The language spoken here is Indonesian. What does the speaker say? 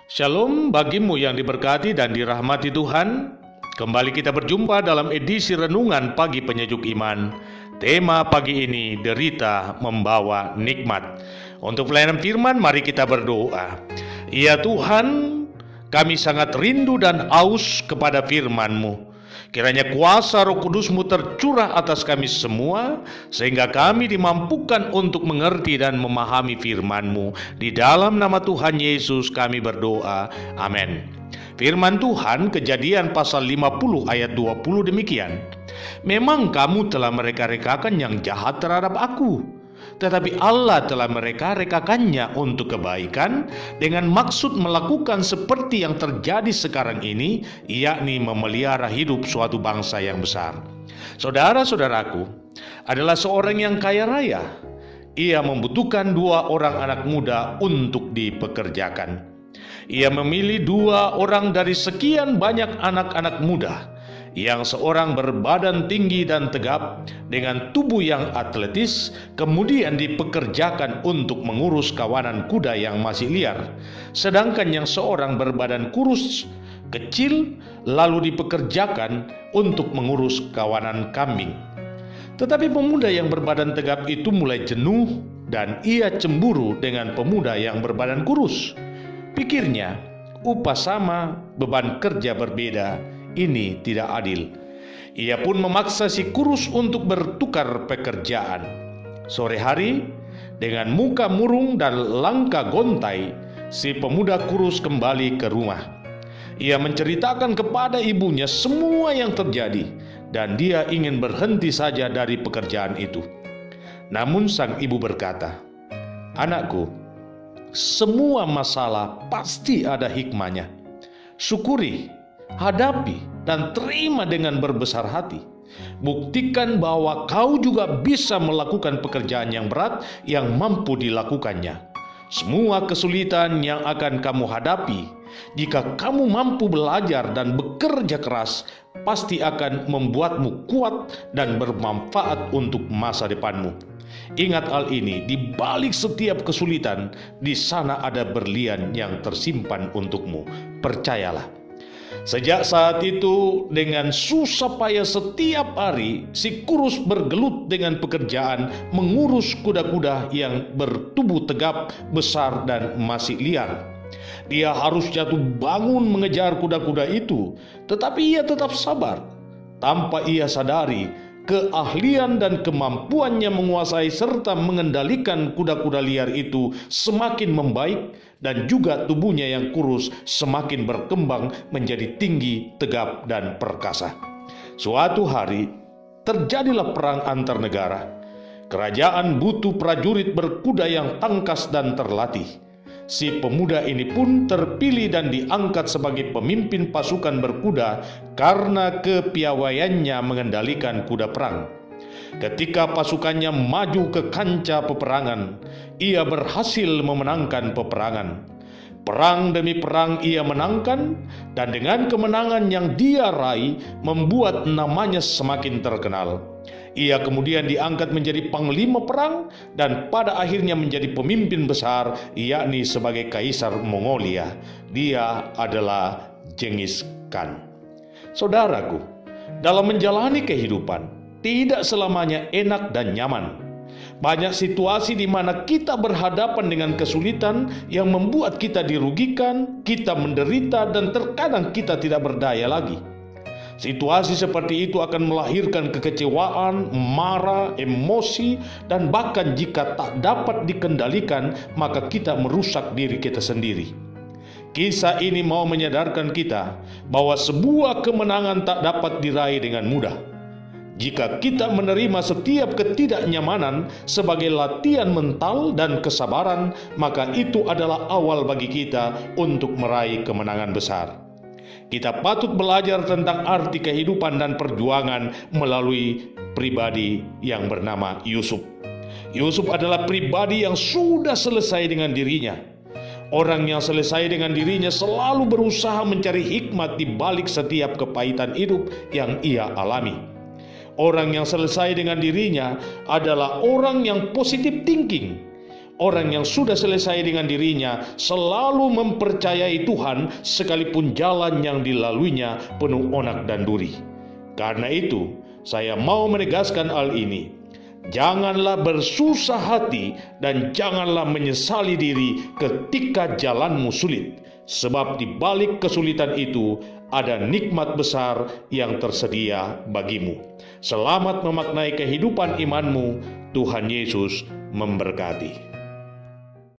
Shalom bagimu yang diberkati dan dirahmati Tuhan. Kembali kita berjumpa dalam edisi Renungan Pagi Penyejuk Iman. Tema pagi ini, derita membawa nikmat. Untuk pelayanan firman, mari kita berdoa. Ya Tuhan, kami sangat rindu dan aus kepada firman-Mu. Kiranya kuasa Roh Kudus-Mu tercurah atas kami semua, sehingga kami dimampukan untuk mengerti dan memahami firman-Mu. Di dalam nama Tuhan Yesus kami berdoa, amin. Firman Tuhan, Kejadian pasal 50 ayat 20 demikian. Memang kamu telah mereka-rekakan yang jahat terhadap aku, tetapi Allah telah mereka-rekakannya untuk kebaikan dengan maksud melakukan seperti yang terjadi sekarang ini, yakni memelihara hidup suatu bangsa yang besar. Saudara-saudaraku, adalah seorang yang kaya raya. Ia membutuhkan 2 orang anak muda untuk dipekerjakan. Ia memilih 2 orang dari sekian banyak anak-anak muda. Yang seorang berbadan tinggi dan tegap dengan tubuh yang atletis, kemudian dipekerjakan untuk mengurus kawanan kuda yang masih liar. Sedangkan yang seorang berbadan kurus, kecil, lalu dipekerjakan untuk mengurus kawanan kambing. Tetapi pemuda yang berbadan tegap itu mulai jenuh dan ia cemburu dengan pemuda yang berbadan kurus. Pikirnya, upah sama, beban kerja berbeda. Ini tidak adil. Ia pun memaksa si kurus untuk bertukar pekerjaan. Sore hari, dengan muka murung dan langkah gontai, si pemuda kurus kembali ke rumah. Ia menceritakan kepada ibunya semua yang terjadi, dan dia ingin berhenti saja dari pekerjaan itu. Namun sang ibu berkata, "Anakku, semua masalah pasti ada hikmahnya. Syukuri, hadapi, dan terima dengan berbesar hati. Buktikan bahwa kau juga bisa melakukan pekerjaan yang berat yang mampu dilakukannya. Semua kesulitan yang akan kamu hadapi, jika kamu mampu belajar dan bekerja keras, pasti akan membuatmu kuat dan bermanfaat untuk masa depanmu. Ingat hal ini, di balik setiap kesulitan, di sana ada berlian yang tersimpan untukmu. Percayalah." Sejak saat itu, dengan susah payah setiap hari, si kurus bergelut dengan pekerjaan mengurus kuda-kuda yang bertubuh tegap, besar, dan masih liar. Dia harus jatuh bangun mengejar kuda-kuda itu, tetapi ia tetap sabar. Tanpa ia sadari, keahlian dan kemampuannya menguasai serta mengendalikan kuda-kuda liar itu semakin membaik, dan juga tubuhnya yang kurus semakin berkembang menjadi tinggi, tegap, dan perkasa. Suatu hari, terjadilah perang antar negara. Kerajaan butuh prajurit berkuda yang tangkas dan terlatih. Si pemuda ini pun terpilih dan diangkat sebagai pemimpin pasukan berkuda karena kepiawaiannya mengendalikan kuda perang. Ketika pasukannya maju ke kancah peperangan, ia berhasil memenangkan peperangan. Perang demi perang ia menangkan, dan dengan kemenangan yang dia raih membuat namanya semakin terkenal. Ia kemudian diangkat menjadi panglima perang dan pada akhirnya menjadi pemimpin besar, yakni sebagai Kaisar Mongolia. Dia adalah Genghis Khan. Saudaraku, dalam menjalani kehidupan, tidak selamanya enak dan nyaman. Banyak situasi di mana kita berhadapan dengan kesulitan yang membuat kita dirugikan, kita menderita, dan terkadang kita tidak berdaya lagi. Situasi seperti itu akan melahirkan kekecewaan, marah, emosi, dan bahkan jika tak dapat dikendalikan, maka kita merusak diri kita sendiri. Kisah ini mau menyadarkan kita bahwa sebuah kemenangan tak dapat diraih dengan mudah. Jika kita menerima setiap ketidaknyamanan sebagai latihan mental dan kesabaran, maka itu adalah awal bagi kita untuk meraih kemenangan besar. Kita patut belajar tentang arti kehidupan dan perjuangan melalui pribadi yang bernama Yusuf. Yusuf adalah pribadi yang sudah selesai dengan dirinya. Orang yang selesai dengan dirinya selalu berusaha mencari hikmat di balik setiap kepahitan hidup yang ia alami. Orang yang selesai dengan dirinya adalah orang yang positive thinking. Orang yang sudah selesai dengan dirinya selalu mempercayai Tuhan sekalipun jalan yang dilaluinya penuh onak dan duri. Karena itu, saya mau menegaskan hal ini. Janganlah bersusah hati dan janganlah menyesali diri ketika jalanmu sulit. Sebab di balik kesulitan itu ada nikmat besar yang tersedia bagimu. Selamat memaknai kehidupan imanmu. Tuhan Yesus memberkati.